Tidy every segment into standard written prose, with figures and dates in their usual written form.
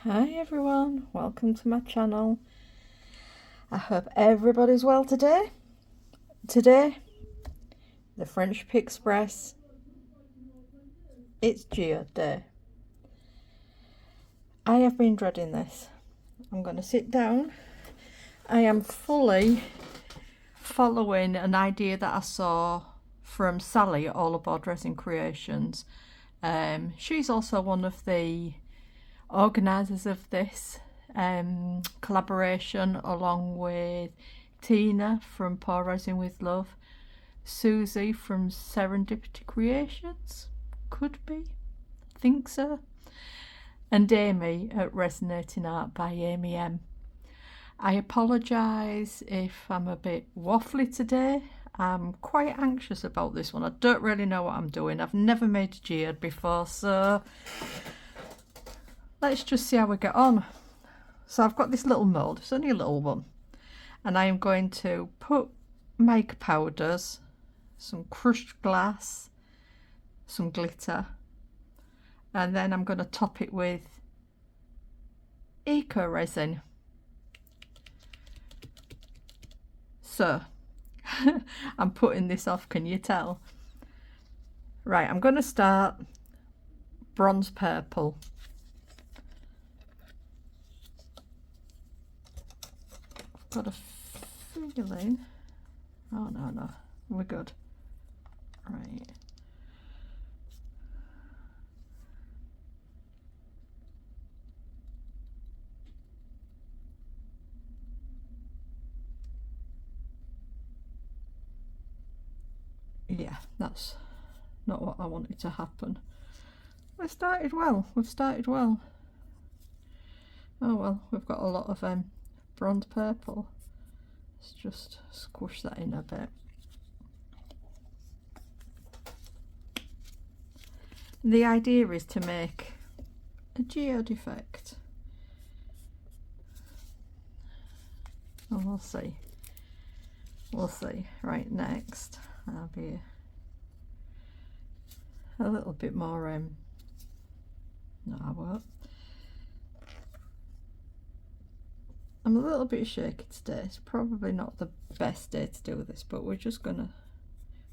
Hi everyone, welcome to my channel. I hope everybody's well today. Today, the Friendship Express, it's Geode Day. I have been dreading this. I'm going to sit down. I am fully following an idea that I saw from Sally at All Aboard Resin Creations. She's also one of the organisers of this collaboration, along with Tina from Pour Resin with Love, Susie from Serendipity Creations, could be, think so, and Amy at Resonating Art by Amy M. I apologise if I'm a bit waffly today. I'm quite anxious about this one. I don't really know what I'm doing. I've never made a geode before, so let's just see how we get on. So I've got this little mould, it's only a little one, and I am going to put mica powders, some crushed glass, some glitter, and then I'm going to top it with eco resin. So I'm putting this off, can you tell? Right, I'm going to start bronze purple. Got a feeling. Oh no, we're good. Right. Yeah, that's not what I wanted to happen. We started well. We've started well. Oh well, we've got a lot of bronze purple. Let's just squish that in a bit. The idea is to make a geode effect. Oh, we'll see. We'll see. Right, next I'll be a little bit more no, I won't. I'm a little bit shaky today. It's probably not the best day to do this, but we're just gonna,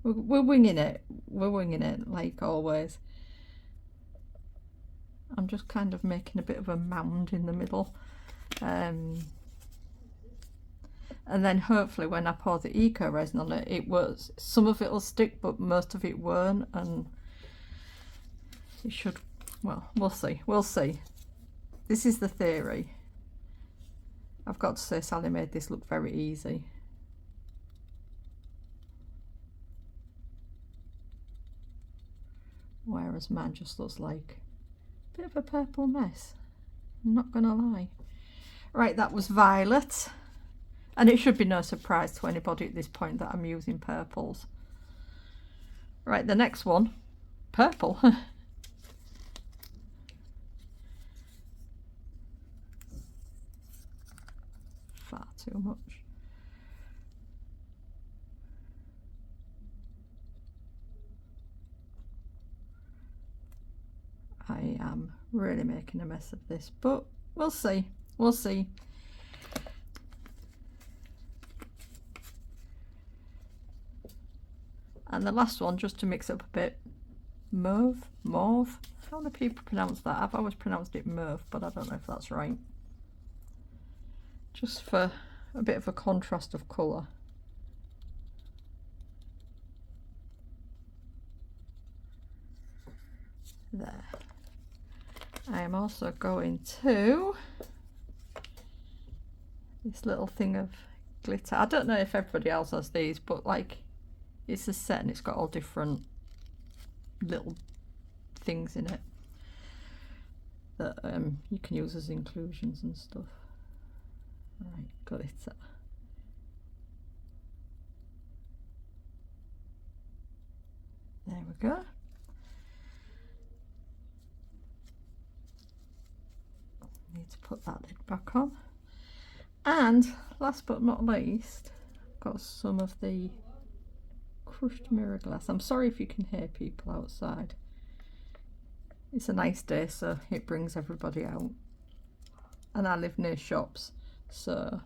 we're winging it. We're winging it like always. I'm just kind of making a bit of a mound in the middle. And then hopefully when I pour the eco resin on it, some of it will stick, but most of it won't, and it should, well, we'll see. We'll see. This is the theory. I've got to say, Sally made this look very easy. Whereas mine just looks like a bit of a purple mess. I'm not gonna lie. Right, that was violet. And it should be no surprise to anybody at this point that I'm using purples. Right, the next one, purple. Far too much. I am really making a mess of this, but we'll see. We'll see. And the last one, just to mix up a bit, mauve. How do people pronounce that? I've always pronounced it mauve, but I don't know if that's right. Just for a bit of a contrast of colour. There. I am also going to this little thing of glitter. I don't know if everybody else has these, but like, it's a set and it's got all different little things in it that you can use as inclusions and stuff. Right, glitter. There we go. Need to put that lid back on. And last but not least, I've got some of the crushed mirror glass. I'm sorry if you can hear people outside. It's a nice day, so it brings everybody out. and I live near shops, so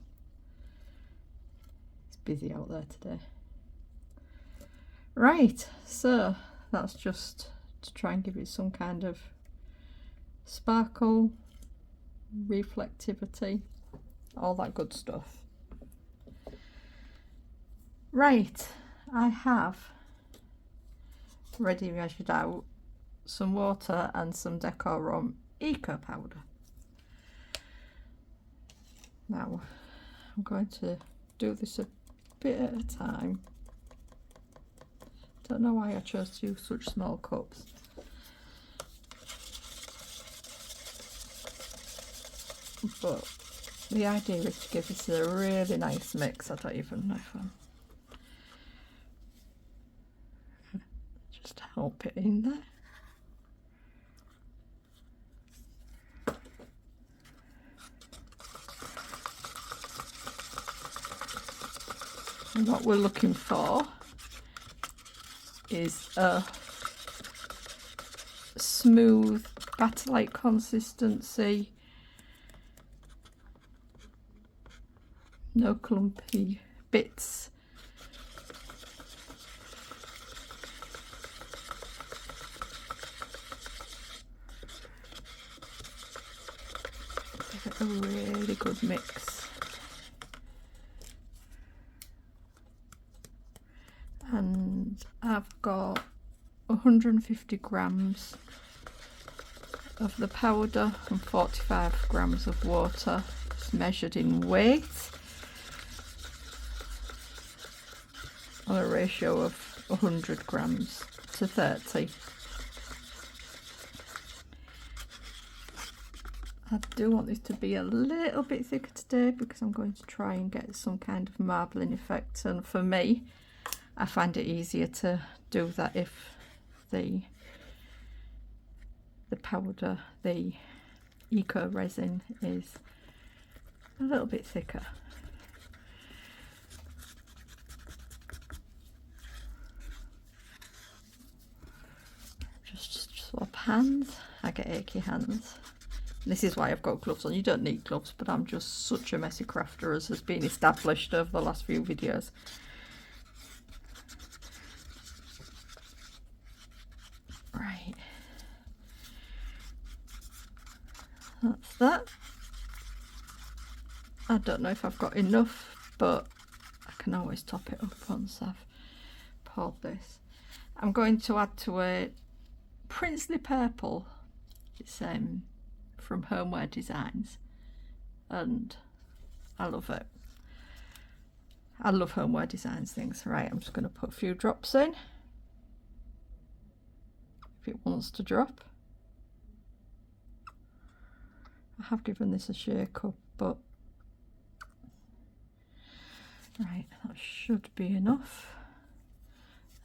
it's busy out there today. Right, so that's just to try and give it some kind of sparkle, reflectivity, all that good stuff. Right, I have ready measured out some water and some DecorRom eco powder. Now I'm going to do this a bit at a time. Don't know why I chose to use such small cups. But the idea is to give this a really nice mix. I don't even know if I'm just help it in there. And what we're looking for is a smooth batter-like consistency, no clumpy bits. Give it a really good mix. And I've got 150 grams of the powder and 45 grams of water. It's measured in weight on a ratio of 100 grams to 30. I do want this to be a little bit thicker today because I'm going to try and get some kind of marbling effect, and for me I find it easier to do that if the powder, the eco resin, is a little bit thicker. Just swap hands. I get achy hands. This is why I've got gloves on. You don't need gloves, but I'm just such a messy crafter, as has been established over the last few videos. Right, that's that. I don't know if I've got enough, but I can always top it up once I've poured this. I'm going to add to a Princely Purple. It's from Homeware Designs, and I love it. I love Homeware Designs things. Right, I'm just going to put a few drops in. It wants to drop. I have given this a shake up, but right, that should be enough.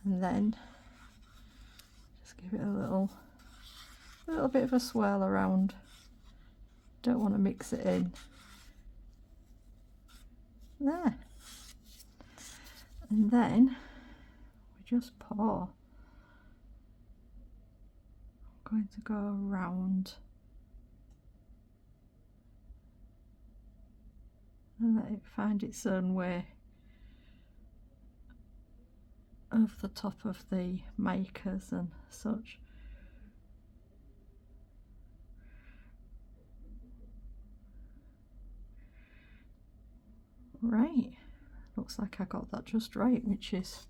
And then just give it a little bit of a swirl around. Don't want to mix it in. There. And then we just pour. Going to go around and let it find its own way over the top of the micas and such. Right, looks like I got that just right, which is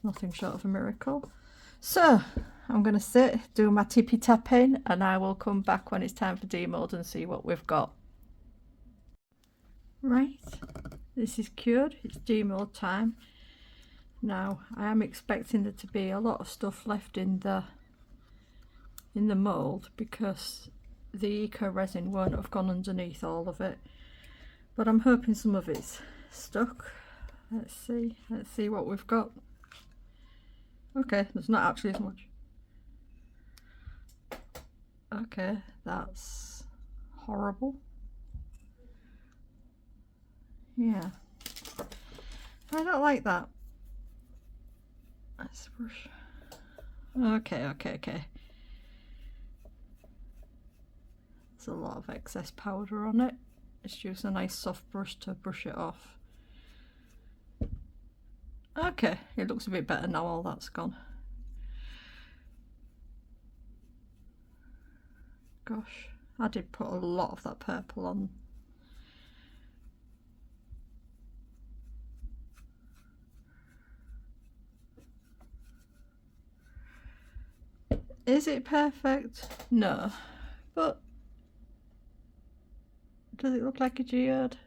nothing short of a miracle. So I'm going to sit, do my tippy tapping, and I will come back when it's time for demould and see what we've got. Right, this is cured, it's demould time. Now I am expecting there to be a lot of stuff left in the mould because the eco resin won't have gone underneath all of it, but I'm hoping some of it's stuck. Let's see what we've got. Okay, there's not actually as much. Okay, that's horrible. Yeah, I don't like that. Let's brush. Okay. There's a lot of excess powder on it. Just use a nice soft brush to brush it off. Okay, it looks a bit better now all that's gone. Gosh, I did put a lot of that purple on. Is it perfect? No. But does it look like a geode?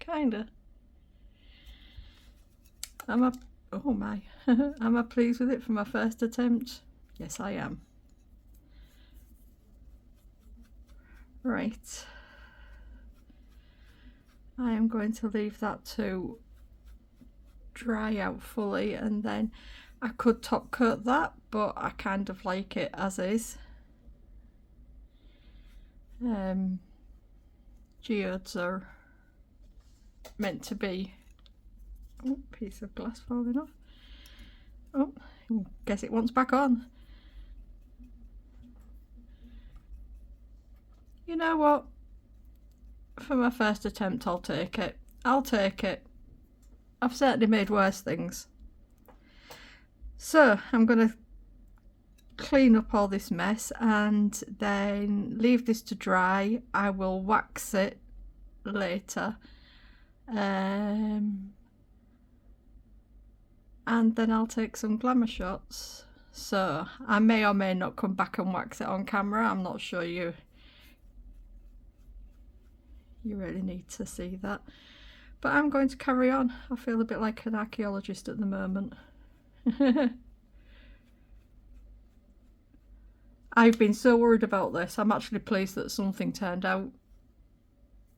Kinda. Oh my. Am I pleased with it for my first attempt? Yes, I am. Right. I am going to leave that to dry out fully, and then I could top coat that, but I kind of like it as is. Geodes are meant to be... Oh, piece of glass falling off. Oh, guess it wants back on. You know what? For my first attempt, I'll take it. I'll take it. I've certainly made worse things. So I'm going to clean up all this mess and then leave this to dry. I will wax it later. And then I'll take some glamour shots. So I may or may not come back and wax it on camera. I'm not sure you really need to see that. But I'm going to carry on. I feel a bit like an archaeologist at the moment. I've been so worried about this. I'm actually pleased that something turned out.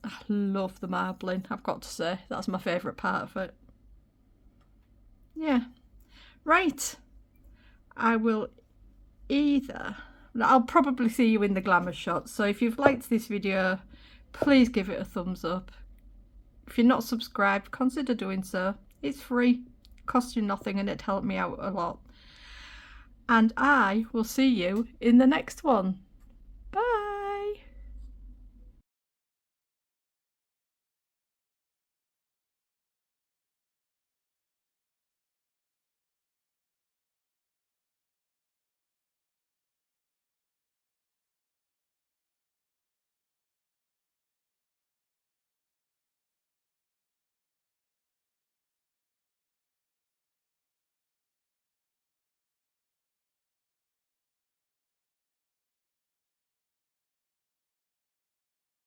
I love the marbling, I've got to say. That's my favourite part of it. Yeah. Right. I will I'll probably see you in the glamour shots. So if you've liked this video, please give it a thumbs up. If you're not subscribed, consider doing so. It's free, costs you nothing, and it'd help me out a lot. And I will see you in the next one.